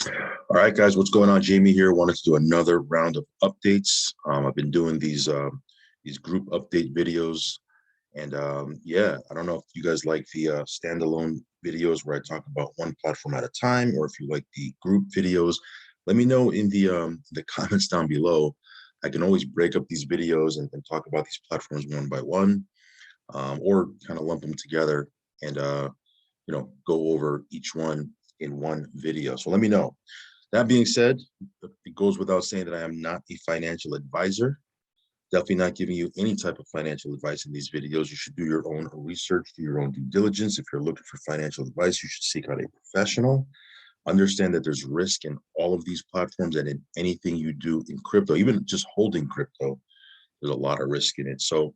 All right, guys, what's going on? Jamie here. Wanted to do another round of updates. I've been doing these group update videos, and yeah, I don't know if you guys like the standalone videos where I talk about one platform at a time, or if you like the group videos. Let me know in the comments down below. I can always break up these videos and talk about these platforms one by one, or kind of lump them together and go over each one in one video. So let me know. That being said, it goes without saying that I am not a financial advisor. Definitely not giving you any type of financial advice in these videos. You should do your own research, do your own due diligence. If you're looking for financial advice, you should seek out a professional. Understand that there's risk in all of these platforms and in anything you do in crypto, even just holding crypto, there's a lot of risk in it. So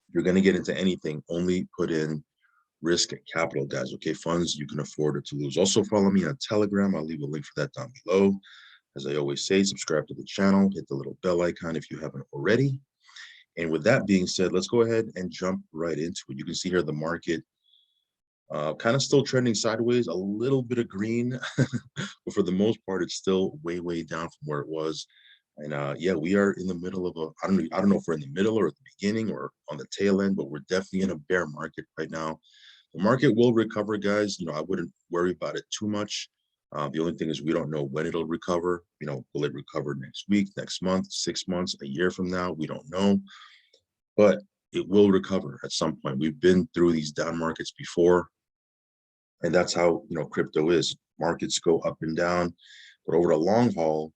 if you're going to get into anything, only put in risk capital, guys. Okay, funds you can afford to lose. Also follow me on Telegram. I'll leave a link for that down below. As I always say, subscribe to the channel, hit the little bell icon if you haven't already. And with that being said, let's go ahead and jump right into it. You can see here the market kind of still trending sideways, a little bit of green, but for the most part, it's still way down from where it was. And yeah, we are in the middle of I don't know if we're in the middle or at the beginning or on the tail end, but we're definitely in a bear market right now. The market will recover, guys. I wouldn't worry about it too much. The only thing is we don't know when it'll recover. Will it recover next week, next month, 6 months, a year from now? We don't know, but it will recover at some point. We've been through these down markets before, and that's how crypto is. Markets go up and down, but over the long haul,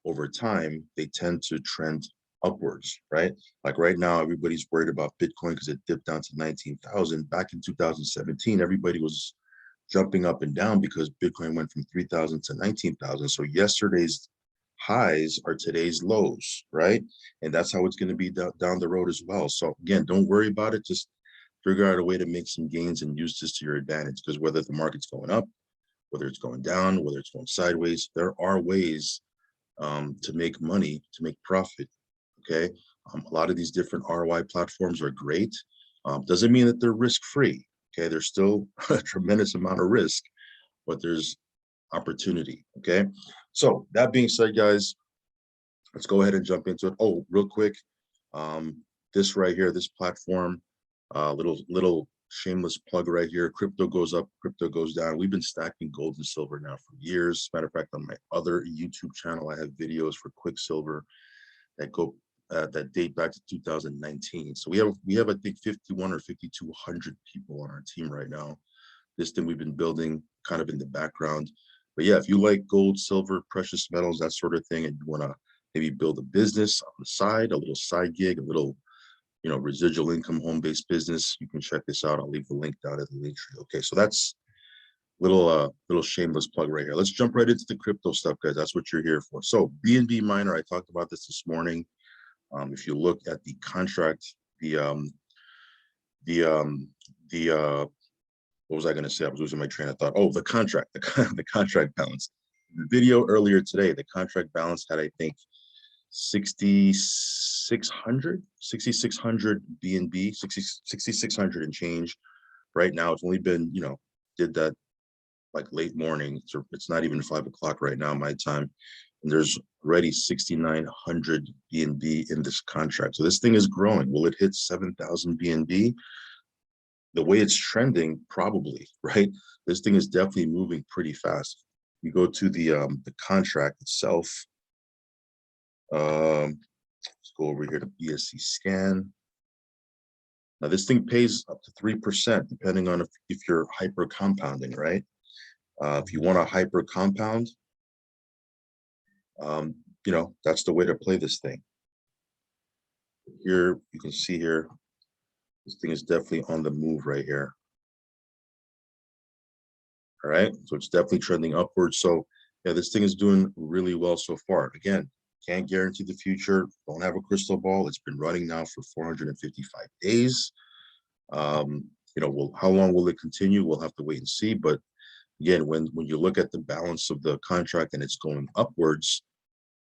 over time, they tend to trend upwards, right? Like right now, everybody's worried about Bitcoin because it dipped down to 19,000. Back in 2017, everybody was jumping up and down because Bitcoin went from 3,000 to 19,000. So yesterday's highs are today's lows, right? And that's how it's going to be down the road as well. So again, don't worry about it. Just figure out a way to make some gains and use this to your advantage, because whether the market's going up, whether it's going down, whether it's going sideways, there are ways to make money, to make profit. Okay. A lot of these different ROI platforms are great. Doesn't mean that they're risk-free. Okay. There's still a tremendous amount of risk, but there's opportunity. Okay. So that being said, guys, let's go ahead and jump into it. Oh, real quick. This right here, this platform, little shameless plug right here. Crypto goes up, crypto goes down. We've been stacking gold and silver now for years. Matter of fact, on my other YouTube channel, I have videos for Quicksilver that go that date back to 2019. So we have I think 51 or 5,200 people on our team right now. This thing we've been building kind of in the background. But yeah, if you like gold, silver, precious metals, that sort of thing, and you want to maybe build a business on the side, a little side gig, a little residual income home-based business, you can check this out. I'll leave the link down in the link tree. Okay, so that's little shameless plug right here. Let's jump right into the crypto stuff, guys. That's what you're here for. So BNB Miner, I talked about this morning. If you look at the contract, what was I going to say? I was losing my train of thought. Oh, the contract, the contract balance. The video earlier today, the contract balance had, I think, 6,600 BNB, 6,600 and change. Right now, it's only been, did that like late morning. So it's not even 5 o'clock right now, my time. And there's already 6,900 BNB in this contract. So this thing is growing. Will it hit 7,000 BNB? The way it's trending, probably, right? This thing is definitely moving pretty fast. You go to the contract itself. Let's go over here to BSC scan. Now this thing pays up to 3%, depending on if you're hyper compounding, right? If you want to hyper compound, that's the way to play this thing. Here you can see here, this thing is definitely on the move right here. All right, so it's definitely trending upwards. So yeah, this thing is doing really well so far. Again, can't guarantee the future. Don't have a crystal ball. It's been running now for 455 days. How long will it continue? We'll have to wait and see. But again, when you look at the balance of the contract and it's going upwards,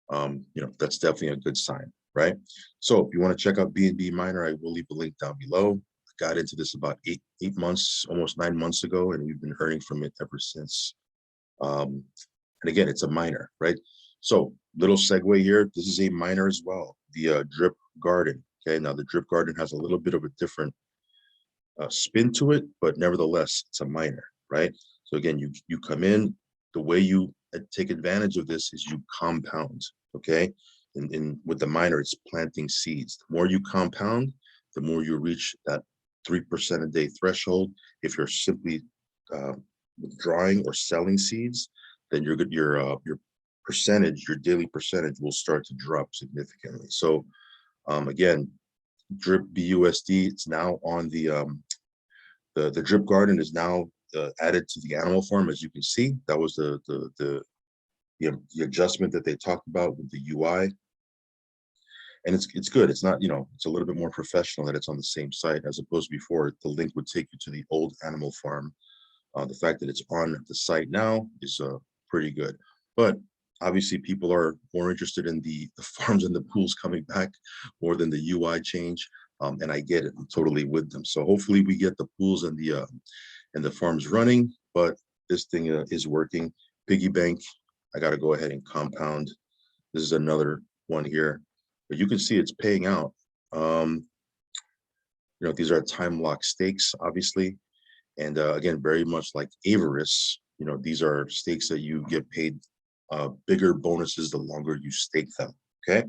that's definitely a good sign, right? So if you want to check out BNB Miner, I will leave a link down below. I got into this about eight months, almost 9 months ago, and we've been earning from it ever since. And again, it's a miner, right? So little segue here. This is a miner as well, the Drip Garden. Okay, now the Drip Garden has a little bit of a different spin to it, but nevertheless, it's a miner, right? So again, you come in, the way you take advantage of this is you compound, okay? And with the miner, it's planting seeds. The more you compound, the more you reach that 3% a day threshold. If you're simply withdrawing or selling seeds, then your percentage, your daily percentage will start to drop significantly. So again, Drip BUSD, it's now on the Drip Garden is now added to the animal farm, as you can see. That was the adjustment that they talked about with the UI, and it's good. It's not, it's a little bit more professional that it's on the same site as opposed to before. The link would take you to the old animal farm. The fact that it's on the site now is pretty good, but obviously people are more interested in the farms and the pools coming back more than the UI change. And I get it. I'm totally with them. So hopefully we get the pools and the farms running, but this thing is working. Piggy bank, I got to go ahead and compound. This is another one here, but you can see it's paying out. These are time lock stakes, obviously. And again, very much like Avarice, these are stakes that you get paid bigger bonuses the longer you stake them, okay?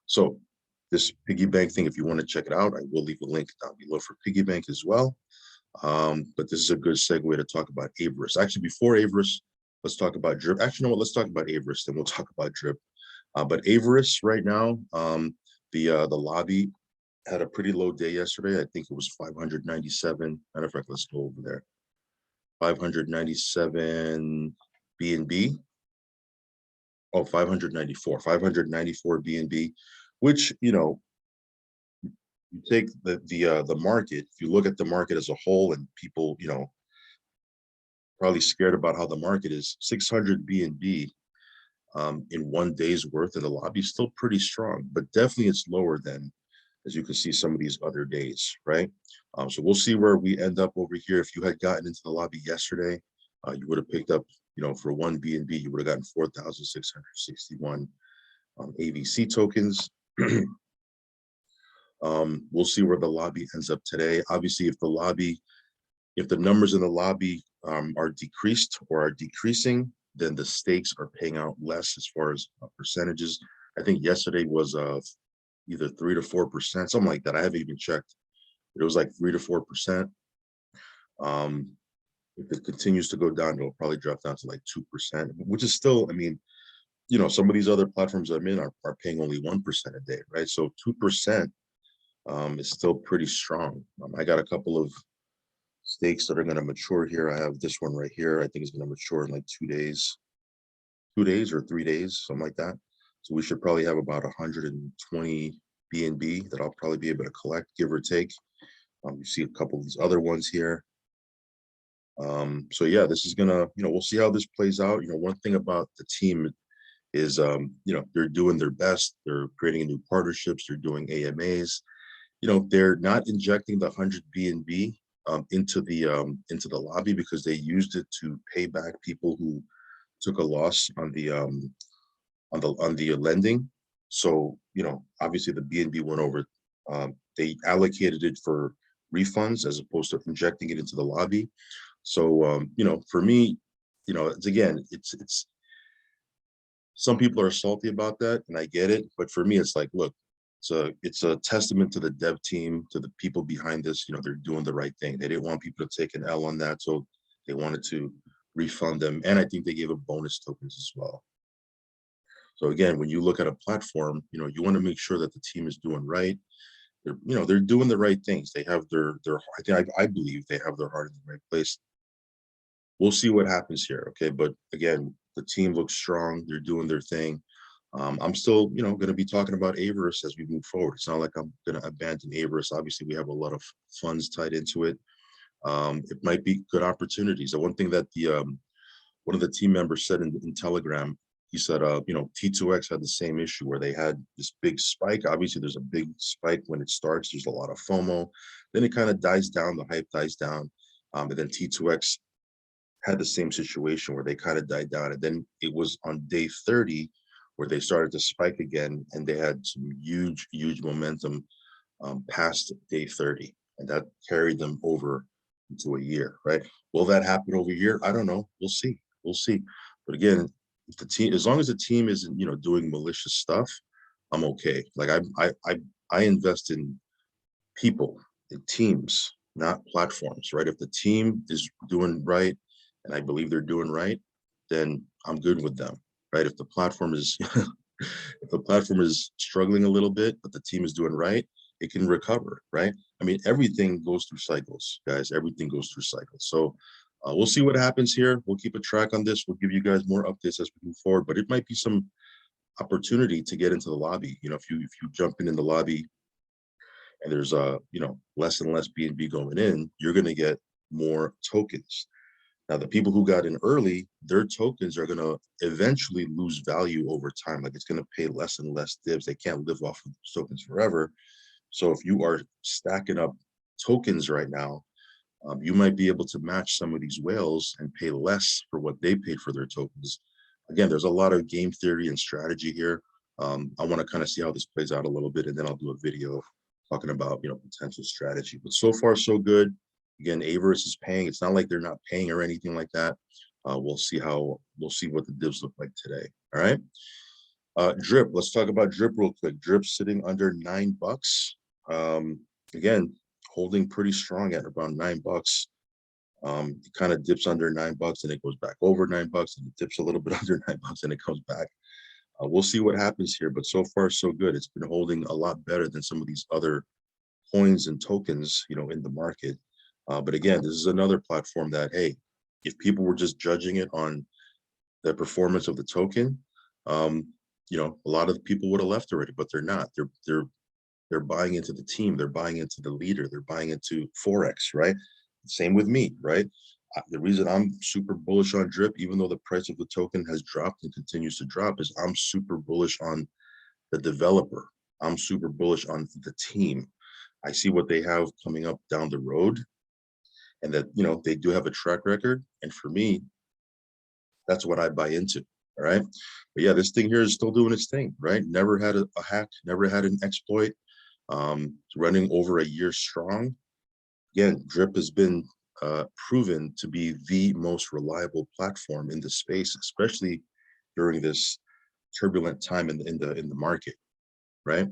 So this piggy bank thing, if you want to check it out, I will leave a link down below for piggy bank as well. But this is a good segue to talk about Avarice. Actually, before Avarice, let's talk about Drip. Actually, no, let's talk about Avarice, then we'll talk about Drip. But Avarice right now, the lobby had a pretty low day yesterday. I think it was 597. Matter of fact, let's go over there. 597 BNB. Oh, 594 BNB, which, you take the market, if you look at the market as a whole, and people, probably scared about how the market is, 600 BNB in 1 day's worth in the lobby is still pretty strong, but definitely it's lower than, as you can see, some of these other days, right? So we'll see where we end up over here. If you had gotten into the lobby yesterday, you would have picked up, for 1 BNB, you would have gotten 4,661 AVC tokens. We'll see where the lobby ends up today. Obviously, if the numbers in the lobby are decreased or are decreasing, then the stakes are paying out less as far as percentages. I think yesterday was either 3 to 4%, something like that. I haven't even checked. It was like 3 to 4%. If it continues to go down, it'll probably drop down to like 2%, which is still, I mean, some of these other platforms I'm in are paying only 1% a day, right? So 2% is still pretty strong. I got a couple of stakes that are going to mature here. I have this one right here. I think it's going to mature in like 2 days or 3 days, something like that. So we should probably have about 120 BNB that I'll probably be able to collect, give or take. You see a couple of these other ones here. So yeah, this is gonna, we'll see how this plays out. One thing about the team is, they're doing their best. They're creating new partnerships. They're doing AMAs. They're not injecting the 100 BNB into the lobby because they used it to pay back people who took a loss on the lending. So obviously the BNB went over. They allocated it for refunds as opposed to injecting it into the lobby. So for me, it's some people are salty about that, and I get it. But for me, it's like, look, it's a testament to the dev team, to the people behind this. They're doing the right thing. They didn't want people to take an L on that, so they wanted to refund them, and I think they gave a bonus tokens as well. So again, when you look at a platform, you want to make sure that the team is doing right. They're doing the right things. They have I believe they have their heart in the right place. We'll see what happens here, okay? But again, the team looks strong. They're doing their thing. I'm still, going to be talking about Avarice as we move forward. It's not like I'm going to abandon Avarice. Obviously, we have a lot of funds tied into it. It might be good opportunities. The one thing that one of the team members said in Telegram, he said, T2X had the same issue where they had this big spike. Obviously, there's a big spike when it starts. There's a lot of FOMO. Then it kind of dies down. The hype dies down. And then T2X had the same situation where they kind of died down. And then it was on day 30 where they started to spike again, and they had some huge momentum past day 30. And that carried them over into a year, right? Will that happen over a year? I don't know. We'll see. We'll see. But again, if the team, as long as the team isn't, doing malicious stuff, I'm okay. Like I invest in people, in teams, not platforms, right? If the team is doing right, and I believe they're doing right, then I'm good with them, right? If the platform is if the platform is struggling a little bit, but the team is doing right, it can recover, right? I mean, everything goes through cycles, guys. Everything goes through cycles. So we'll see what happens here. We'll keep a track on this. We'll give you guys more updates as we move forward. But it might be some opportunity to get into the lobby. If you jump in the lobby and there's less and less BNB going in, you're going to get more tokens. Now, the people who got in early, their tokens are going to eventually lose value over time. Like, it's going to pay less and less divs. They can't live off of those tokens forever. So if you are stacking up tokens right now, you might be able to match some of these whales and pay less for what they paid for their tokens. Again, there's a lot of game theory and strategy here. I want to kind of see how this plays out a little bit, and then I'll do a video talking about potential strategy. But so far, so good. Again, Averus is paying. It's not like they're not paying or anything like that. We'll see what the divs look like today. All right. Drip. Let's talk about Drip real quick. Drip sitting under $9. Again, holding pretty strong at around $9. It kind of dips under $9 and it goes back over $9, and it dips a little bit under $9 and it comes back. We'll see what happens here, but so far so good. It's been holding a lot better than some of these other coins and tokens, in the market. But again, this is another platform that, hey, if people were just judging it on the performance of the token, a lot of the people would have left already, but they're not. They're buying into the team. They're buying into the leader. They're buying into Forex, right? Same with me, right? The reason I'm super bullish on Drip, even though the price of the token has dropped and continues to drop, is I'm super bullish on the developer. I'm super bullish on the team. I see what they have coming up down the road, and that, they do have a track record. And for me, that's what I buy into. All right. But yeah, this thing here is still doing its thing, right? Never had a hack, never had an exploit. Running over a year strong. Again, Drip has been proven to be the most reliable platform in the space, especially during this turbulent time in the market, right?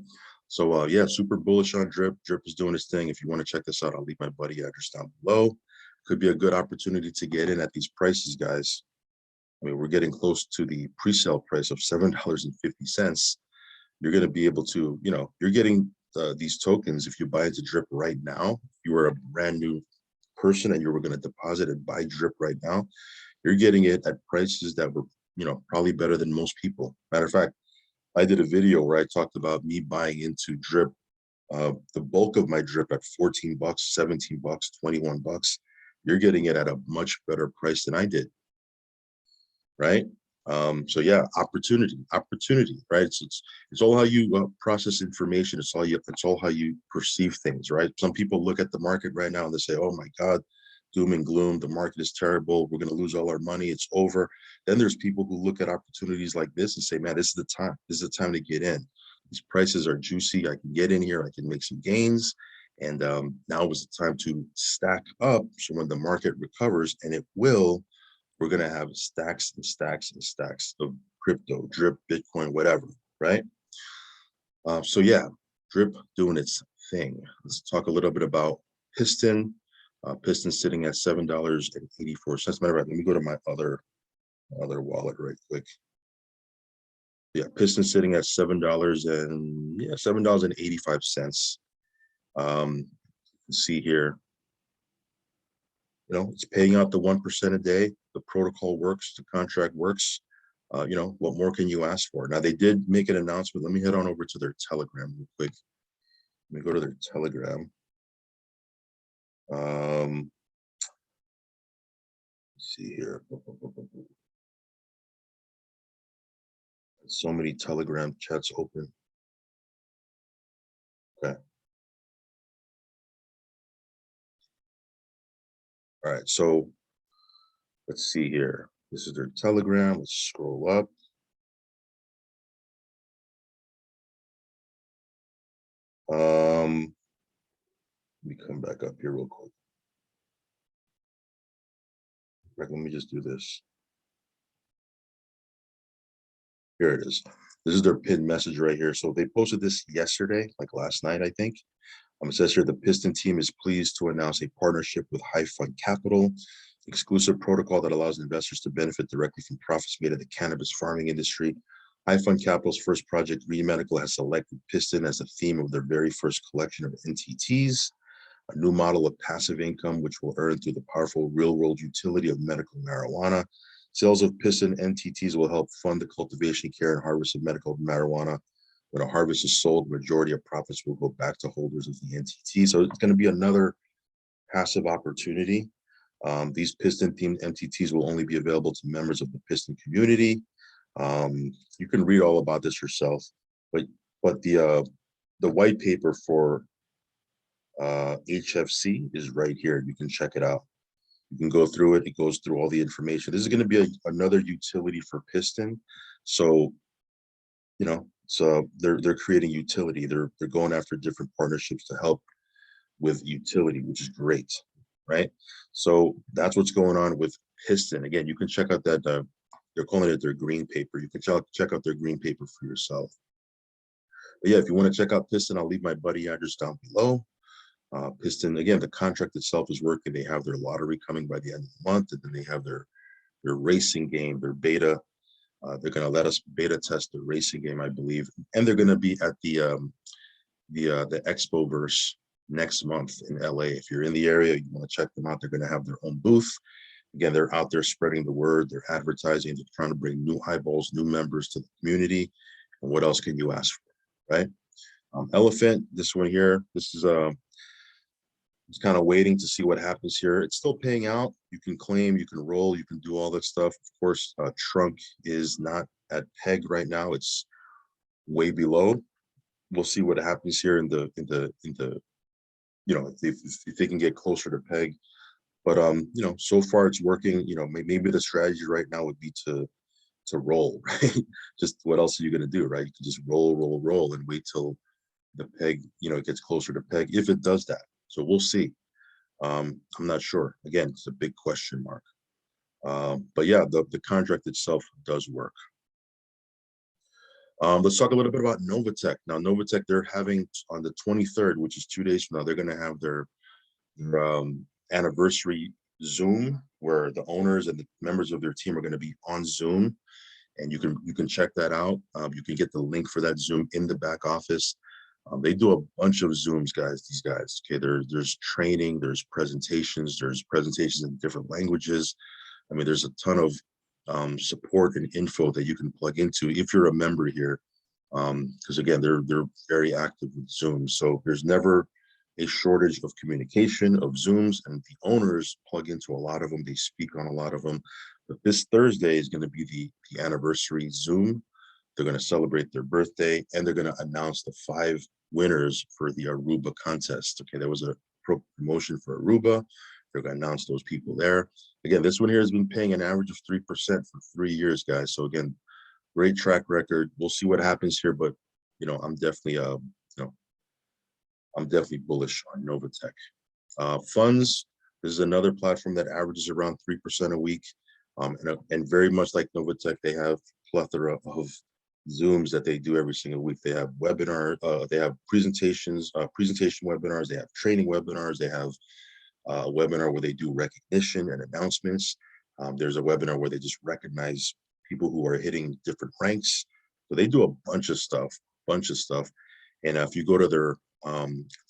So yeah, super bullish on Drip. Drip is doing its thing. If you want to check this out, I'll leave my buddy address down below. Could be a good opportunity to get in at these prices, guys. I mean, we're getting close to the pre-sale price of $7.50. You're going to be able to, you're getting these tokens. If you buy into Drip right now, if you were a brand new person and you were going to deposit and buy Drip right now, you're getting it at prices that were, probably better than most people. Matter of fact, I did a video where I talked about me buying into Drip, the bulk of my Drip at $14, $17, $21. You're getting it at a much better price than I did, right? So yeah, opportunity, right? It's all how you process information. It's all how you perceive things, right? Some people look at the market right now and they say, "Oh my God, doom and gloom. The market is terrible. We're going to lose all our money. It's over." Then there's people who look at opportunities like this and say, "Man, this is the time. This is the time to get in. These prices are juicy. I can get in here. I can make some gains." And now is the time to stack up. So when the market recovers, and it will, we're going to have stacks and stacks and stacks of crypto, Drip, Bitcoin, whatever, right? So yeah, Drip doing its thing. Let's talk a little bit about Piston. Piston sitting at $7.84. Matter of fact, let me go to my other wallet right quick. Yeah, Piston sitting at $7.85. You can see here, it's paying out the 1% a day. The protocol works, the contract works. What more can you ask for? Now, they did make an announcement. Let me head on over to their Telegram real quick. Let me go to their Telegram. Let's see here. So many Telegram chats open. Okay. All right. So Let's see here. This is their Telegram. Let's scroll up. Let me come back up here real quick. Right, let me just do this. Here it is. This is their pinned message right here. So they posted this yesterday, like last night, I think. It says here, the Piston team is pleased to announce a partnership with High Fund Capital, exclusive protocol that allows investors to benefit directly from profits made in the cannabis farming industry. High Fund Capital's first project, Green Medical, has selected Piston as the theme of their very first collection of NTTs, a new model of passive income, which will earn through the powerful real-world utility of medical marijuana. Sales of Piston NTTs will help fund the cultivation, care, and harvest of medical marijuana. When a harvest is sold, majority of profits will go back to holders of the NTT. So it's going to be another passive opportunity. These Piston-themed NTTs will only be available to members of the Piston community. You can read all about this yourself, but the white paper for HFC is right here. You can check it out. You can go through it. It goes through all the information. This is going to be another utility for Piston. So, you know, so they're creating utility. They're going after different partnerships to help with utility, which is great, right? So that's what's going on with Piston. Again, you can check out that they're calling it their green paper. You can check out their green paper for yourself. But yeah, if you want to check out Piston, I'll leave my buddy address down below. Piston, again, the contract itself is working. They have their lottery coming by the end of the month, and then they have their racing game, their beta. They're going to let us beta test the racing game, I believe, and they're going to be at the Expoverse next month in LA. If you're in the area, you want to check them out. They're going to have their own booth. Again, they're out there spreading the word. They're advertising. They're trying to bring new eyeballs, new members to the community. And what else can you ask for, right? Elephant, this one here, this is just kind of waiting to see what happens here. It's still paying out. You can claim, you can roll, you can do all that stuff. Of course, Trunk is not at peg right now. It's way below. We'll see what happens here in the you know, if they can get closer to peg. But you know, so far it's working. You know, maybe the strategy right now would be to roll, right? Just what else are you going to do, right? You can just roll and wait till the peg, you know, it gets closer to peg if it does that. So we'll see. I'm not sure. Again, it's a big question mark. But yeah, the contract itself does work. Let's talk a little bit about NovaTech. Now, NovaTech, they're having on the 23rd, which is 2 days from now, they're going to have their anniversary Zoom, where the owners and the members of their team are going to be on Zoom, and you can check that out. You can get the link for that Zoom in the back office. They do a bunch of Zooms, guys. These guys, okay. There's training, there's presentations in different languages. I mean, there's a ton of support and info that you can plug into if you're a member here, because again, they're very active with Zoom. So there's never a shortage of communication of Zooms, and the owners plug into a lot of them. They speak on a lot of them. But this Thursday is going to be the anniversary Zoom. They're going to celebrate their birthday, and they're going to announce the 5 winners for the Aruba contest. Okay, there was a promotion for Aruba. They're going to announce those people there. Again, this one here has been paying an average of 3% for 3 years, guys. So again, great track record. We'll see what happens here, but you know, I'm definitely I'm definitely bullish on NovaTech. Funds, this is another platform that averages around 3% a week. And very much like NovaTech, they have plethora of Zooms that they do every single week. They have webinar, they have presentations, presentation webinars, they have training webinars, they have a webinar where they do recognition and announcements. There's a webinar where they just recognize people who are hitting different ranks. So they do a bunch of stuff. And if you go to their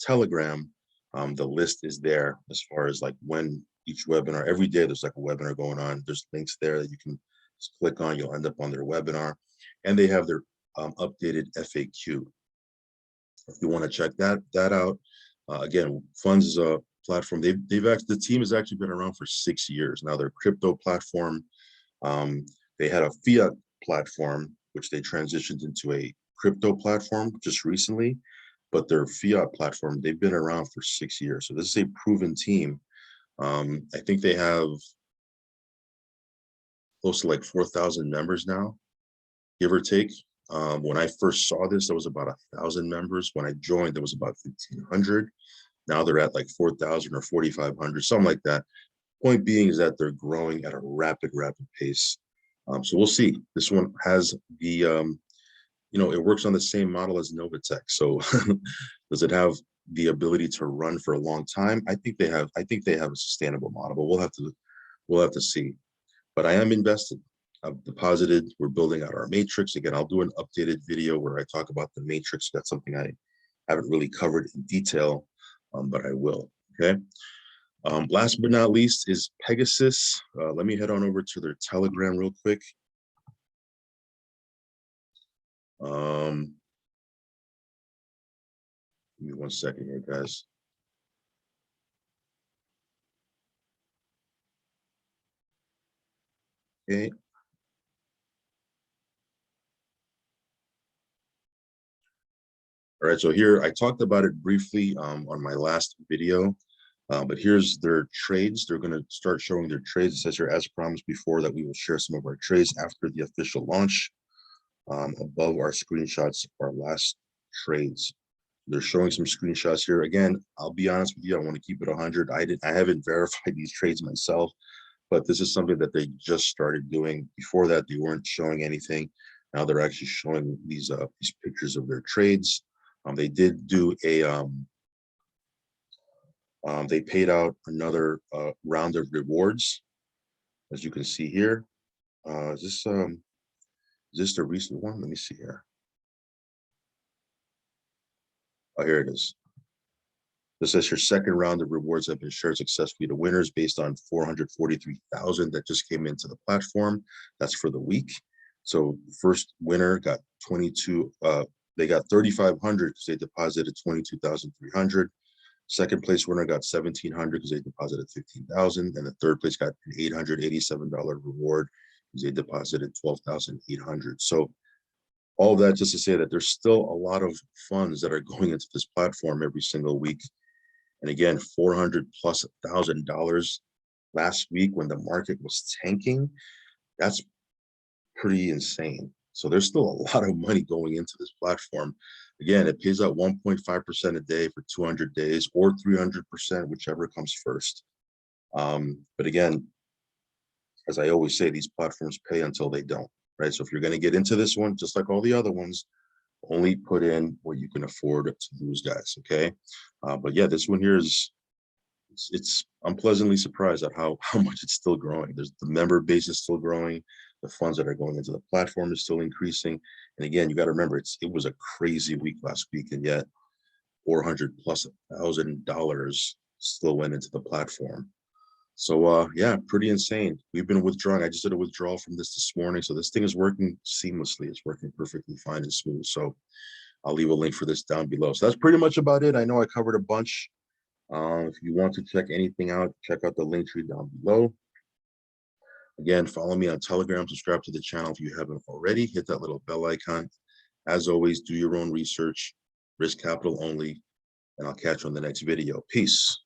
Telegram, the list is there as far as like when each webinar, every day there's like a webinar going on. There's links there that you can just click on, you'll end up on their webinar. And they have their updated FAQ. If you want to check that out, again, Funds is a platform. The team has actually been around for 6 years now. Their crypto platform, they had a fiat platform which they transitioned into a crypto platform just recently, but their fiat platform, they've been around for 6 years. So this is a proven team. I think they have close to like 4,000 members now, give or take. When I first saw this, there was about 1,000 members. When I joined, there was about 1,500. Now they're at like 4,000 or 4,500, something like that. Point being is that they're growing at a rapid pace. So we'll see. This one has the, it works on the same model as NovaTech. So does it have the ability to run for a long time? I think they have a sustainable model, but we'll have to see. But I am invested. I've deposited. We're building out our matrix. Again, I'll do an updated video where I talk about the matrix. That's something I haven't really covered in detail, but I will. Okay. Last but not least is Pegasus. Let me head on over to their Telegram real quick. Give me 1 second here, guys. Okay. All right, so here I talked about it briefly on my last video, but here's their trades. They're going to start showing their trades. It says here, as promised before, that we will share some of our trades after the official launch. Above our screenshots of our last trades. They're showing some screenshots here. Again, I'll be honest with you, I want to keep it 100. I haven't verified these trades myself, but this is something that they just started doing. Before that, they weren't showing anything. Now they're actually showing these pictures of their trades. They did do a they paid out another round of rewards, as you can see here. Is this the recent one? Let me see here. Oh, here it is. This says your second round of rewards have been shared successfully to winners based on 443,000 that just came into the platform. That's for the week. So first winner got 22. They got 3,500 because they deposited 22,300. Second place winner got 1,700 because they deposited 15,000, and the third place got an $887 reward because they deposited 12,800. So all that just to say that there's still a lot of funds that are going into this platform every single week. And again, $400,000+ last week when the market was tanking. That's pretty insane. So there's still a lot of money going into this platform. Again, it pays out 1.5% a day for 200 days or 300%, whichever comes first. But again, as I always say, these platforms pay until they don't, right? So if you're going to get into this one, just like all the other ones, only put in what you can afford to lose, guys. Okay. But yeah, this one here is, I'm pleasantly surprised at how much it's still growing. The member base is still growing. The funds that are going into the platform is still increasing. And again, you got to remember, it was a crazy week last week, and yet $400,000+ still went into the platform. So yeah, pretty insane. We've been withdrawing. I just did a withdrawal from this morning. So this thing is working seamlessly. It's working perfectly fine and smooth. So I'll leave a link for this down below. So that's pretty much about it. I know I covered a bunch. If you want to check anything out, check out the link tree down below. Again, follow me on Telegram, subscribe to the channel if you haven't already, hit that little bell icon. As always, do your own research, risk capital only, and I'll catch you on the next video. Peace.